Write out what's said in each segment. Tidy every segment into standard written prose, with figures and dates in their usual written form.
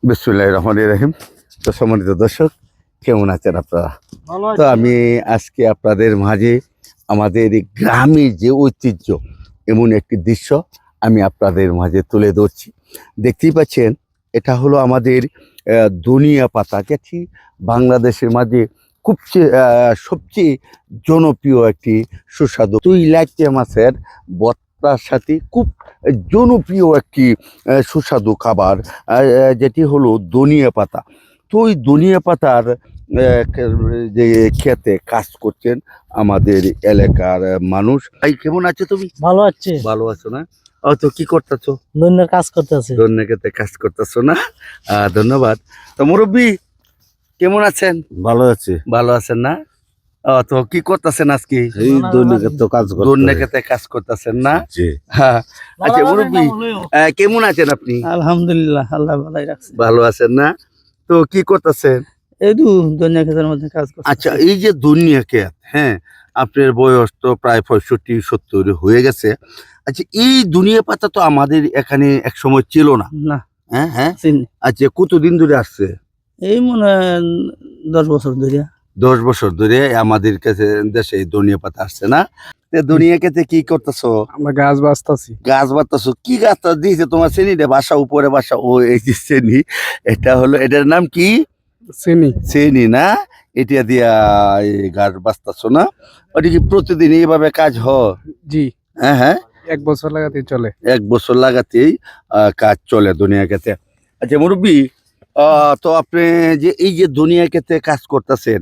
বিসমিল্লাহির রহমানির রহিম। তো সম্মানিত দর্শক, কেমন আছেন আপনারা? তো আমি আজকে আপনাদের মাঝে আমাদের এই গ্রামের যে ঐতিহ্য, এমন একটি দৃশ্য আমি আপনাদের মাঝে তুলে ধরছি। দেখতেই পাচ্ছেন, এটা হলো আমাদের ধনিয়া পাতা, যেটি বাংলাদেশের মাঝে সবচেয়ে জনপ্রিয় একটি সুস্বাদু ইলাইচি মাছের ভর্তার সাথে খুব জনপ্রিয় একটি সুস্বাদু খাবার, যেটি হলো ধনিয়া পাতা। তো ওই ধনিয়া পাতার যে খেতে কাজ করছেন আমাদের এলাকার মানুষ। ভাই, কেমন আছো তুমি? ভালো আছে। ভালো আছো না? তো কি করতেছো? ধন্যের কাজ করতেছে। ধনিয়া খেতে কাজ করতেছো না? ধন্যবাদ। তো মুরব্বী, কেমন আছেন? ভালো আছে। ভালো আছেন না? তো কি করতেছেন আজকে? এই দৈনিকের তো কাজ করতে ধনিয়া খেতে কাজ করতেছেন না? জি। হ্যাঁ। আচ্ছা মুরব্বী, কেমন আছেন আপনি? আলহামদুলিল্লাহ, আল্লাহ ভালোই রাখছে। ভালো আছেন না? তো কি করতেছেন? এই ধনিয়া ক্ষেতের মধ্যে কাজ করছে। আচ্ছা, এই যে ধনিয়া ক্ষেত, হ্যাঁ, আপনার বয়স তো প্রায় 65-70 হয়ে গেছে। আচ্ছা, এই ধনিয়া পাতা তো আমাদের এখানে এক সময় ছিল না। না, হ্যাঁ হ্যাঁ। চিনি। আচ্ছা, কতদিন ধরে আসছে? এই মনে হয় 10 বছর ধরে। 10 বছর ধরে আমাদের কাছে দেশে এই ধনিয়া পাতা আসছে না? ধনিয়া খেতে কি করতেছো? আমরা গাছ বাঁচতাছি। গাছ বাতাছো? কি গাছটা দিয়েছে তোমার? শ্রেণী রে, বাসা উপরে বাসা, ও এই যে শ্রেণী, এটা হলো, এটার নাম কি? চিনি। শ্রেণী না? এটা দিয়া এই গাছ বাঁচতেছো না? ওটা কি প্রতিদিন এইভাবে কাজ হয়? জি। হ্যাঁ হ্যাঁ, 1 বছর লাগাতেই চলে। 1 বছর লাগাতেই কাজ চলে ধনিয়া খেতে। আচ্ছা মুরব্বী, তো আপনি যে এই যে ধনিয়া খেতে কাজ করতেছেন,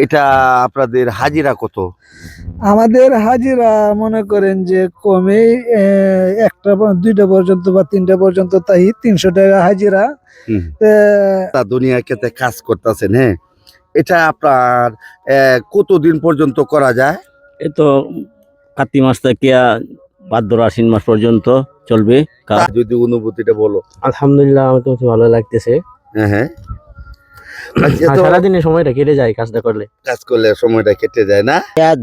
এটা আপনাদের হাজিরা কত? আমাদের হাজিরা মনে করেন যে কমে 1টা 2টা পর্যন্ত বা 3টা পর্যন্ত, তাই 300 টাকা হাজিরা। হুম। তা ধনিয়া খেতে কাজ করতেছেন, হ্যাঁ, এটা আপনার কতদিন পর্যন্ত করা যায়? এই তো কার্তিক মাস থেকে ভাদ্র আশ্বিন মাস পর্যন্ত চলবে কাজ। যদি অনুভূতিটা বলো। আলহামদুলিল্লাহ, আমার তো ভালো লাগতেছে। হ্যাঁ হ্যাঁ। আচ্ছা, তো সারাদিনে সময়টা কেটে যায় কাজটা করলে। কাজ করলে সময়টা কেটে যায় না?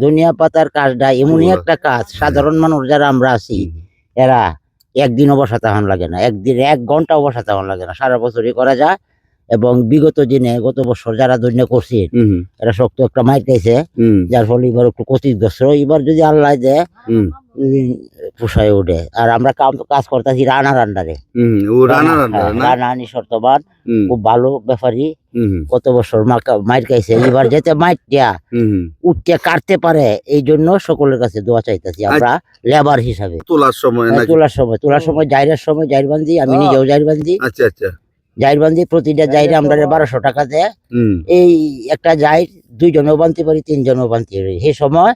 ধনিয়া পাতার কাজটা এমনই একটা কাজ, সাধারণ মানুষ যারা আমরা আছি এরা একদিনও বসাতে হন লাগে না, একদিন 1 ঘন্টাও বসাতে হন লাগে না, সারা বছরই করা যায়। এবং বিগত দিনে গত বছর যারা ধনিয়া করছে এরা শক্ত একটা মাইর খাইছে, যার ফলে এবার একটু ক্ষতিগ্রস্ত। এবার যদি আল্লাহ দেয় পোষায় ওঠে। আর আমরা কাজ করতেছি রানার আন্ডারে। রানা নিঃশর্তবান, খুব ভালো ব্যাপারী, কত বছর মাইর খাইছে। এবার যাতে মাইরটা উঠতে কাটতে পারে, এই জন্য সকলের কাছে দোয়া চাইতেছি আমরা লেবার হিসাবে। তোলার সময় জাইরের সময় জাইর বান্ধি, আমি নিজেও জাইর বান্ধি। আচ্ছা আচ্ছা। জাইর বান্ধি, প্রতিটা জাইরে আমরা 1200 টাকা দেয়। এই একটা জাইর 2 জনেও বানতে পারি, 3 জনেও বানতে পারি। সেই সময়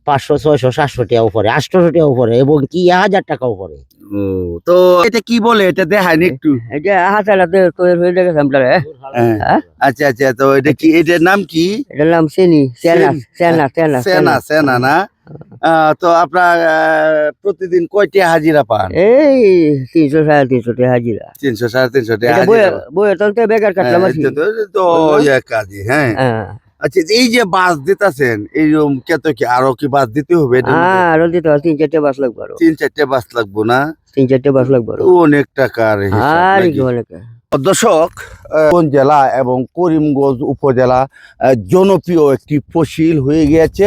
500, 600, 700 টাকা উপরে, 800 টাকা উপরে, এবং কি 1000 টাকা উপরে। তো এটা কি বলে? এটা দেখায়নি একটু? এটা হাতালাতে তৈরি হয়ে গেছে আপনার। আচ্ছা আচ্ছা। তো এটা কি, এটার নাম কি? এটার নাম সেনা না? তো আপনার প্রতিদিন কয়টা হাজিরা পান? এই 300, 350 টাকা হাজিরা। 300, 350 টাকা বইয়ে তলতে বেকার কাটলাম আর কি। তো কাজই, হ্যাঁ। হ্যাঁ। আচ্ছা, এই যে বাস দিতেছেন, এইরকম কত কি আরো কি বাস দিতে হবে? আরো দিতে হয়, 3-4টে বাস লাগবে। 3-4টে বাস লাগবো না? 3-4টে বাস লাগবে। অনেক টাকার হিসাব আর নাকি? কি অনেক। দর্শক, কোন জেলা এবং করিমগঞ্জ উপজেলা জনপ্রিয় একটি ফসিল হয়ে গিয়েছে।